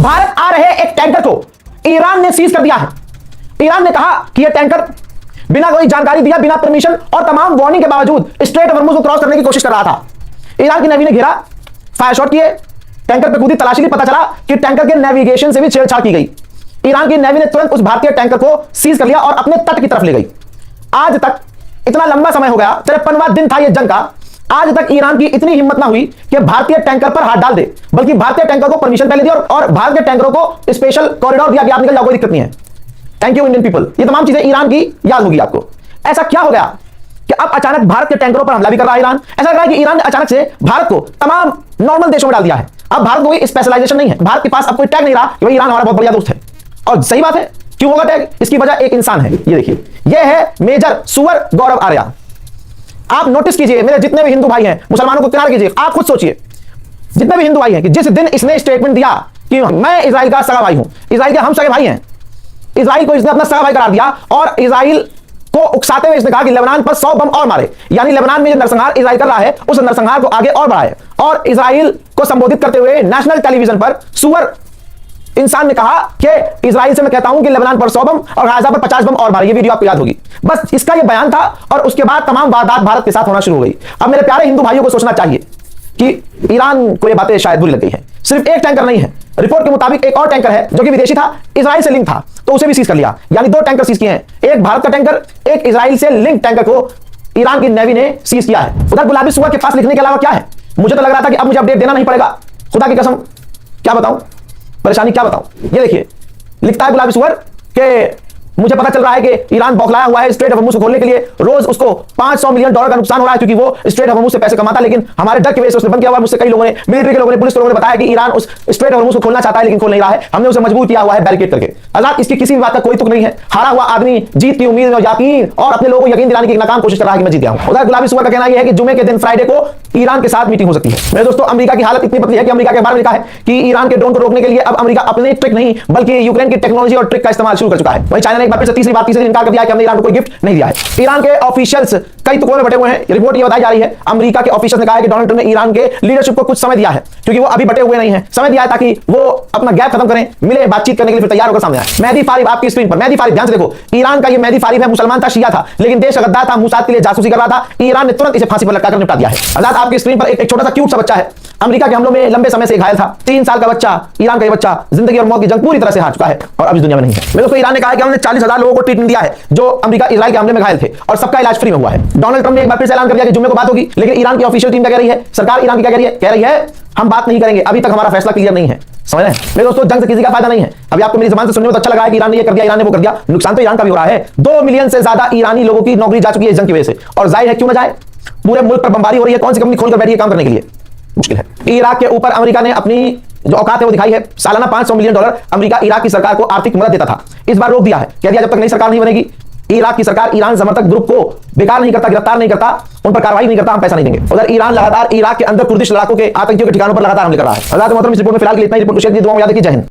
भारत आ रहे एक टैंकर को ईरान ने सीज कर दिया है। ईरान ने कहा कि यह टैंकर बिना कोई जानकारी दिया, बिना परमिशन और तमाम वार्निंग के बावजूद स्ट्रेट ऑफ हॉर्मुज़ को क्रॉस करने की कोशिश कर रहा था। ईरान की नेवी ने घेरा, फायर शॉट किए, टैंकर पे कूदी, तलाशी ली, पता चला कि टैंकर के नेविगेशन से भी छेड़छाड़ की गई। ईरान की नेवी ने तुरंत उस भारतीय टैंकर को सीज कर लिया और अपने तट की तरफ ले गई। आज तक इतना लंबा समय हो गया, 53वां दिन था यह जंग का, आज तक ईरान की इतनी हिम्मत ना हुई कि भारतीय टैंकर पर हाथ डाल दे, बल्कि भारतीय टैंकर को परमिशन पहले दी और भारतीय टैंकरों को स्पेशल कॉरिडोर दिया कि आप निकल जाओ, कोई दिक्कत नहीं है। Thank you Indian people. ये तमाम चीजें ईरान की याद होगी आपको। ऐसा क्या हो गया कि अब अचानक भारत के टैंकरों पर हमला भी कर रहा है ईरान? ऐसा लग रहा है कि ईरान ने अचानक से भारत को तमाम नॉर्मल देशों में डाल दिया है। अब भारत को कोई स्पेशलाइजेशन नहीं है, भारत के पास अब कोई टैग नहीं रहा कि भाई ईरान हमारा बहुत बढ़िया दोस्त है। और सही बात है, क्यों होगा टैग? इसकी वजह एक इंसान है। ये देखिए, ये है मेजर सुअर गौरव आर्या। आप नोटिस कीजिए, मेरे जितने भी हिंदू भाई हैं, मुसलमानों को किनारे कीजिए, आप खुद सोचिए, जितने भी हिंदू भाई हैं, कि जिस दिन इसने स्टेटमेंट दिया कि मैं इजराइल का सगा भाई हूं, इजराइल के हम सगे भाई हैं, इजराइल को इसने अपना सगा भाई करार दिया और इजराइल को उकसाते हुए इसने कहा कि लेबनान पर 100 बम और मारे, यानी लेबनान में जो नरसंहार इजराइल कर रहा है उस नरसंहार को आगे और बढ़ाए। और इजराइल को संबोधित करते हुए नेशनल टेलीविजन पर सुअर इंसान ने कहा कि इजराइल से मैं कहता हूं कि लेबनान पर 100 बम और गाजा पर 50 बम और मारे। ये वीडियो आपको याद होगी। बस इसका ये बयान था और उसके बाद तमाम वारदात भारत के साथ होना शुरू हो गई। अब मेरे प्यारे हिंदू भाइयों को सोचना चाहिए कि ईरान को ये बातें शायद बुरी लग गई है। सिर्फ एक टैंकर नहीं है, रिपोर्ट के मुताबिक एक और टैंकर है जो कि विदेशी था, इजराइल से लिंक था, तो उसे भी सीज कर लिया। यानी 2 टैंकर सीज किए हैं, एक भारत का टैंकर, एक इजराइल से लिंक टैंकर को ईरान की नेवी ने सीज किया है। उधर गुलाबी सुअर के पास लिखने के अलावा क्या है? मुझे तो लग रहा था कि अब मुझे अपडेट देना नहीं पड़ेगा। खुदा की कसम क्या बताऊं, परेशानी क्या बताऊं। ये देखिए, लिखता है गुलाबी सुअर के मुझे पता चल रहा है कि ईरान बौखलाया हुआ है स्ट्रेट ऑफ हॉर्मुज़ को खोलने के लिए। रोज उसको $500 मिलियन का नुकसान हो रहा है क्योंकि वो स्ट्रेट ऑफ हॉर्मुज़ से पैसे कमाता है, लेकिन हमारे डर की वजह से उसने बंद किया हुआ है। मुझसे कई लोगों ने, मिलिट्री के लोगों ने, पुलिस के लोगों ने बताया कि ईरान उस स्ट्रेट ऑफ हॉर्मुज़ को खोलना चाहता है लेकिन खोल नहीं रहा है। हमने उसे मजबूर किया हुआ है बैरिकेड करके। आजाद, इसकी किसी भी बात का कोई तुक नहीं है। हारा हुआ आदमी जीत की उम्मीद और यकीन और अपने लोगों को यकीन दिलाने की नाकाम कोशिश कर रहा है कि मैं जीत गया हूं। उधर गुलाबी सुअर का कहना यह है कि जुमे के दिन फ्राइडे को ईरान के साथ मीटिंग हो सकती है। मेरे दोस्तों, अमेरिका की हालत इतनी पतली है कि अमेरिका के अखबार में लिखा है कि ईरान के ड्रोन को रोकने के लिए अब अमेरिका अपने ट्रिक नहीं बल्कि यूक्रेन की टेक्नोलॉजी और ट्रिक का इस्तेमाल शुरू कर चुका है। वहीं चाइना ने एक बार फिर से तीसरी दिन इनकार कर दिया कि हमने ईरान को कोई गिफ्ट नहीं दिया है। ईरान के ऑफिशियल्स कई टुकड़ों में बटे हुए हैं। रिपोर्ट ये बताई जा रही है, अमेरिका के ऑफिशियल्स ने कहा है कि डोनाल्ड ट्रंप ने ईरान के लीडरशिप को कुछ समय दिया है क्योंकि वो अभी बटे हुए नहीं है। समय दिया है ताकि वो अपना गैप खत्म करें, मिले, बातचीत करने के लिए फिर तैयार होकर सामने आए। मेहदी फारिब आपकी स्क्रीन पर, मेहदी फारिब ध्यान से देखो। ईरान का ये मेहदी फारिब है, मुसलमान था, शिया था, लेकिन देश का गद्दार था, मूसाद के लिए जासूसी कर रहा था। ईरान ने तुरंत इसे फांसी पर लटकाकर निपटा दिया है। आजाद, आपकी स्क्रीन पर एक छोटा सा क्यूट सा बच्चा है, अमेरिका के हमलों में लंबे समय से घायल था। 3 साल का बच्चा, ईरान का ये बच्चा जिंदगी और मौत की जंग पूरी तरह से हार चुका है और अब इस दुनिया में नहीं है। मेरे दोस्तों, ईरान ने कहा है कि हमने 40,000 लोगों को ट्रीटमेंट दिया है जो अमेरिका इजराइल के हमले में घायल थे और सबका इलाज फ्री में हुआ है। डोनाल्ड ट्रंप ने एक बार फिर से ऐलान कर दिया कि जुम्मे को बात होगी, लेकिन ईरान की ऑफिशियल टीम क्या कह रही है? सरकार ईरान की क्या कह रही है? कह रही है हम बात नहीं करेंगे, अभी तक हमारा फैसला क्लियर नहीं है। समझ रहे हैं मेरे दोस्तों, जंग से किसी का फायदा नहीं है। अभी आपको मेरी ज़बान से सुनने में तो अच्छा लगा है कि ईरान ने ये कर दिया, ईरान ने वो कर दिया, नुकसान तो ईरान का भी हो रहा है। 2 मिलियन से ज्यादा ईरानी लोगों की नौकरी जा चुकी है इस जंग की वजह से, और जाहिर है क्यों ना जाए, पूरे मुल्क पर बमबारी हो रही है। कौन सी कंपनी खोलकर बैठी है काम करने के लिए? मुश्किल है। इराक के ऊपर अमेरिका ने अपनी जो औकात है वो दिखाई है। सालाना $500 मिलियन अमेरिका इराक की सरकार को आर्थिक मदद देता था, इस बार रोक दिया है। कह दिया जब तक नई सरकार नहीं बनेगी, इराक की सरकार ईरान समर्थक ग्रुप को बेकार नहीं करता, गिरफ्तार नहीं करता, उन पर कार्रवाई नहीं करता, हम पैसा नहीं देंगे। उधर ईरान लगातार इराक के अंदर कुर्दिश लड़ाकों के, आतंकियों के ठिकानों पर लगातार हमले कर रहा है। अल्लाह के मोहतरम, इस रिपोर्ट में फिलहाल के लिए इतना ही। रिपोर्ट को शेयर कीजिए, दुआ में याद रखिए। जय हिंद।